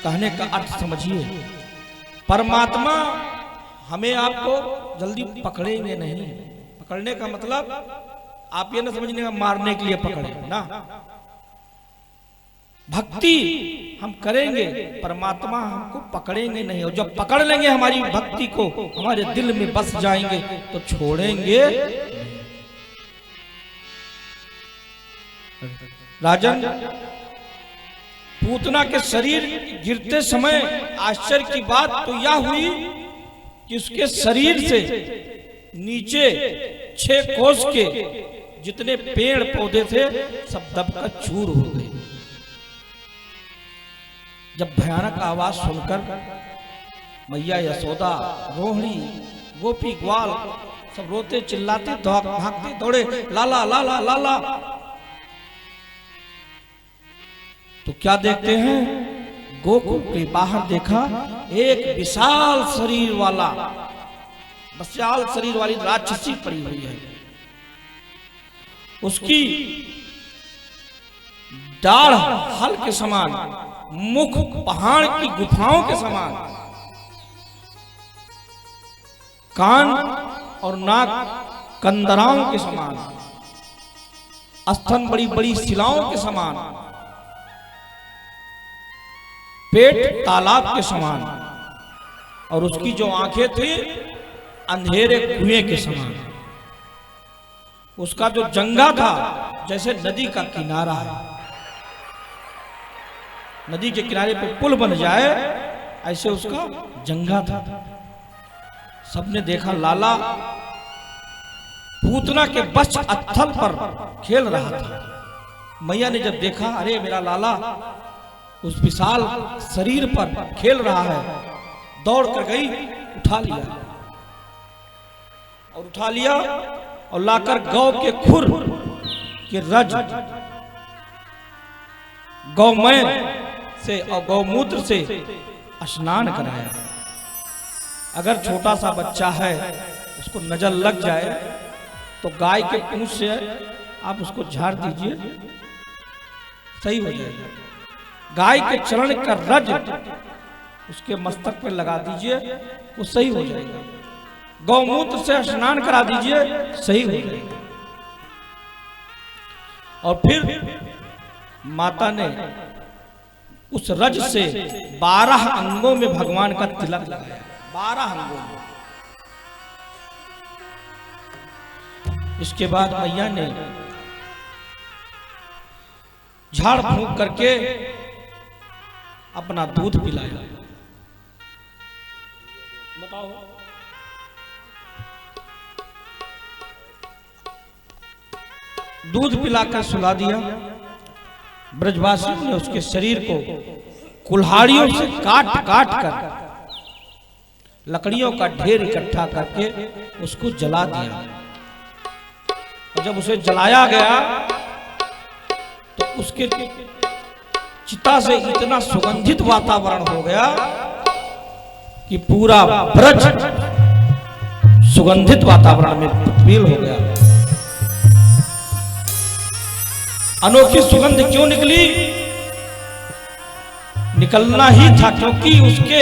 कहने का अर्थ समझिए, परमात्मा हमें आपको जल्दी पकड़ेंगे नहीं। पकड़ने का मतलब आप ये ना समझने का मारने के लिए पकड़े ना। भक्ति हम करेंगे, परमात्मा हमको पकड़ेंगे नहीं, और जब पकड़ लेंगे हमारी भक्ति को, हमारे दिल में बस जाएंगे तो छोड़ेंगे। राजन, पूतना के शरीर गिरते समय आश्चर्य की बात तो यह हुई कि उसके शरीर से नीचे 6 कोस के जितने पेड़ पौधे थे सब दबकर चूर हो गए। जब भयानक आवाज सुनकर मैया यशोदा, रोहिणी, गोपी, ग्वाल सब रोते चिल्लाते भागते दौड़े, लाला लाला लाला। तो क्या देखते हैं, गोकुल के बाहर देखा एक विशाल शरीर वाला, विशाल शरीर वाली राक्षसी पड़ी हुई है। उसकी दाढ़ हल के समान, मुख पहाड़ की गुफाओं के समान, कान और नाक कंदराओं के समान, स्तन बड़ी बड़ी शिलाओं के समान, पेट तालाब के समान, और उसकी जो आंखें थी अंधेरे कुएं के समान। उसका जो जंघा था जैसे नदी का किनारा है, नदी के किनारे पे पुल बन जाए ऐसे उसका जंघा था। सबने देखा लाला पूतना के वक्ष स्थल पर खेल रहा था। मैया ने जब देखा, अरे मेरा लाला उस विशाल शरीर पर खेल रहा है, दौड़ कर गई, उठा लिया और लाकर गौ के खुर के रज, गौमय से और गौमूत्र से स्नान कराया। अगर छोटा सा बच्चा है उसको नजर लग जाए तो गाय के पूंछ से आप उसको झाड़ दीजिए, सही हो जाएगा। गाय के चरण का रज उसके मस्तक पर लगा दीजिए, वो सही हो जाएगा। गौमूत्र से स्नान करा दीजिए, सही हो जाएगा। और फिर माता ने उस रज से 12 अंगों में भगवान का तिलक लगाया, 12 अंगों में। इसके बाद मैया ने झाड़ फूंक करके अपना दूध पिलाया। बताओ, दूध पिलाकर सुला दिया। ब्रजवासियों ने उसके शरीर को कुल्हाड़ियों से काट काट कर लकड़ियों का ढेर इकट्ठा करके उसको जला दिया। और जब उसे जलाया गया तो उसके चिता से इतना सुगंधित वातावरण हो गया कि पूरा ब्रज सुगंधित वातावरण में तब्दील हो गया। अनोखी सुगंध क्यों निकली? निकलना ही था, क्योंकि उसके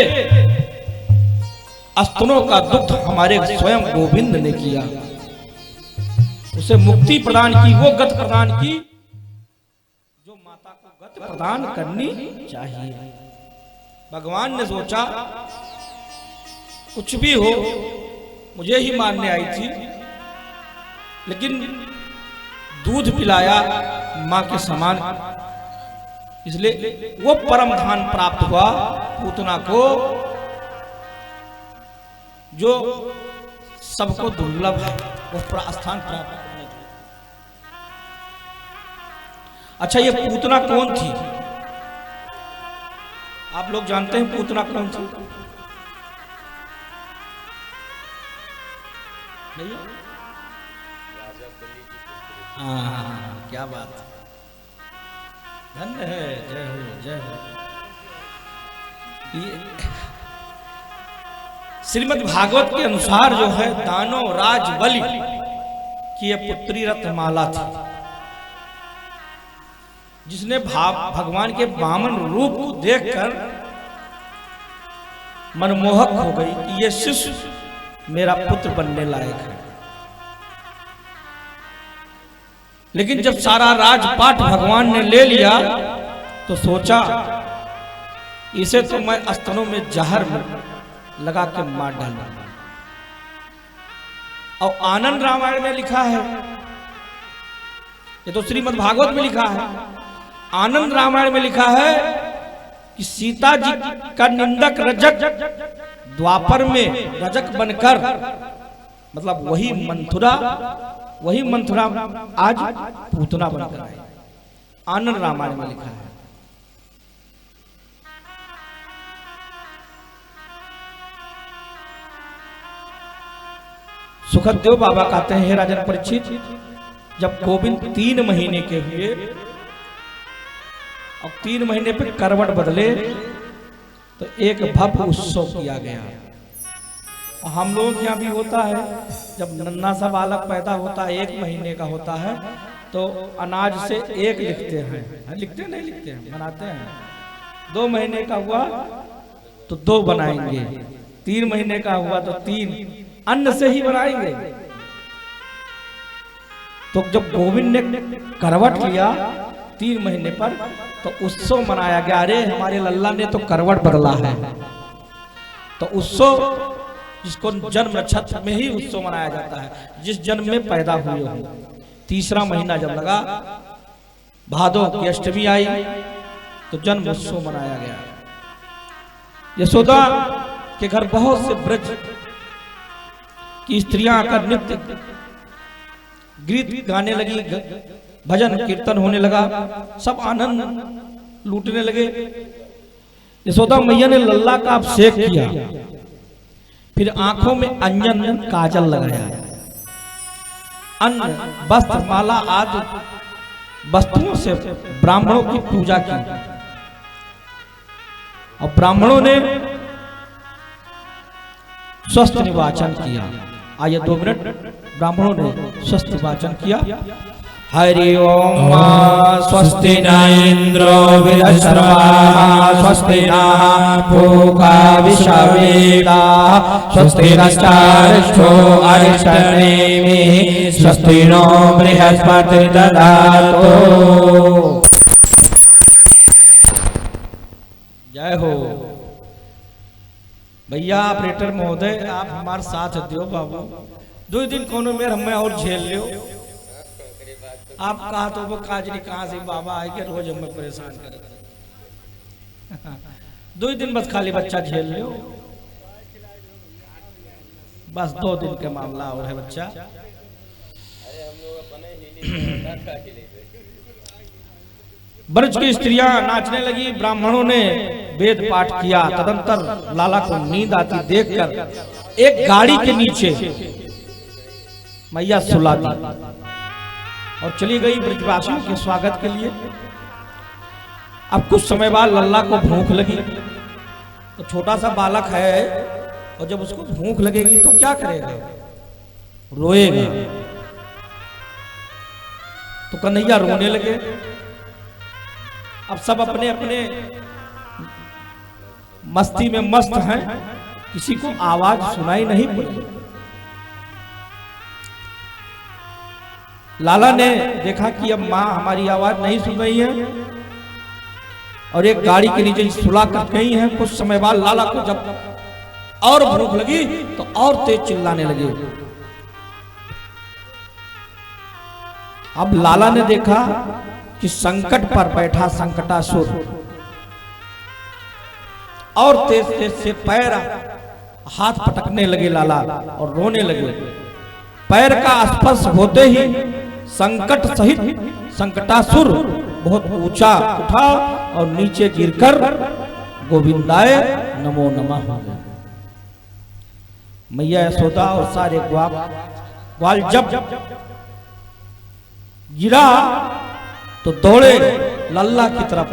स्तनों का दुग्ध हमारे स्वयं गोविंद ने किया। उसे मुक्ति प्रदान की, वो गति प्रदान की जो माता को गति प्रदान करनी चाहिए। भगवान ने सोचा कुछ भी हो मुझे ही मारने आई थी, लेकिन दूध पिलाया मां के समान, इसलिए वो परम धान प्राप्त हुआ पूतना को, जो सबको दुर्लभ है, वो स्थान प्राप्त करने के लिए। अच्छा, ये पूतना कौन थी? आप लोग जानते हैं पूतना कौन थी? नहीं? हाँ, क्या बात है, धन्य है, जय हो जय हो। ये श्रीमद् भागवत के अनुसार जो है दानव राज बलि की यह पुत्री रत्नमाला थी, जिसने भगवान के वामन रूप को देखकर मनमोहक हो गई कि ये शिशु मेरा पुत्र बनने लायक है। लेकिन जब सारा राजपाट भगवान ने ले लिया तो सोचा इसे तो मैं स्तनों में जहर लगा के मार डालूंगा। और आनंद रामायण में लिखा है, ये तो श्रीमद् भागवत में लिखा है, आनंद रामायण में लिखा है कि सीता जी का निंदक रजक द्वापर में रजक बनकर, मतलब वही मंथुरा आज पूतना बनकर आई। आनंद रामायण में लिखा है। सुखदेव बाबा कहते हैं, हे राजन परीक्षित, जब गोविंद 3 महीने के हुए और 3 महीने पे करवट बदले तो एक भव्य उत्सव किया गया। हम लोगों के यहाँ भी होता है, जब नन्हा सा बालक पैदा होता है, 1 महीने का होता है, तो अनाज से 1 लिखते हैं, लिखते नहीं लिखते हैं, बनाते हैं। 2 महीने का हुआ तो 2 बनाएंगे, 3 महीने का हुआ तो 3 अन्न से ही बनाएंगे। तो जब गोविंद ने करवट लिया 3 महीने पर तो उत्सव मनाया गया। अरे हमारे लल्ला ने तो करवट बदला है। तो उत्सव, जिसको जन्म नक्षत्र में ही उत्सव मनाया जाता है, जिस जन्म में पैदा हुए हो। 3रा महीना जब लगा, भादो की अष्टमी आई तो जन्म उत्सव मनाया गया। यशोदा के घर बहुत से ब्रज की स्त्रियां आकर नृत्य गीत गाने लगी, भजन कीर्तन होने लगा, सब आनंद लूटने लगे। यशोदा मैया ने लल्ला का अभिषेक किया, फिर आंखों में अंजन काजल लगाया, अन्न वस्त्र माला आदि वस्तुओं से ब्राह्मणों की पूजा की। और ब्राह्मणों ने स्वस्थ निवाचन किया। आइए 2 मिनट, ब्राह्मणों ने स्वस्थ वाचन किया। हरि ओम स्वस्ति न इंद्रो विदशर्मा स्वस्ति न पूषा विश्ववेदाः स्वस्ति नश्चारिष्ठो अरिष्टनेमिः स्वस्ति नो बृहस्पति दधातु। जय हो भैया। ऑपरेटर महोदय, आप हमारे साथ दियो बाबू, 2 दिन कोनो मेर हमें और झेल लियो। आप कहा तो वो काजरी कहाँ से बाबा आए के रोज हमें परेशान करे। 2 दिन बस खाली बच्चा झेल लियो, बस 2 दिन का मामला और है बच्चा। ब्रज की स्त्रियां नाचने लगी, ब्राह्मणों ने वेद पाठ किया। तदंतर लाला को नींद आती देखकर एक गाड़ी के नीचे मैया सुला दी और चली गई ब्रजवासियों के स्वागत के लिए। अब कुछ समय बाद लल्ला को भूख लगी, तो छोटा सा बालक है और जब उसको भूख लगेगी तो क्या करेगा, रोएगा। तो कन्हैया रोने लगे। अब सब अपने अपने मस्ती में मस्त हैं, किसी को आवाज सुनाई नहीं पड़ी। लाला ने देखा कि अब माँ हमारी आवाज नहीं सुन रही है और एक गाड़ी के नीचे सुला कर गई है। कुछ समय बाद लाला को जब और भूख लगी तो और तेज चिल्लाने लगे। अब लाला ने देखा कि संकट पर बैठा संकटासुर और तेज तेज से पैर हाथ पटकने लगे लाला और रोने लगे। पैर का स्पर्श होते ही संकट सहित संकटासुर बहुत ऊंचा उठा और नीचे गिरकर गोविंदाय नमो नमः हो गया। मैया यशोदा और सारे ग्वाल जब गिरा तो दौड़े लल्ला की तरफ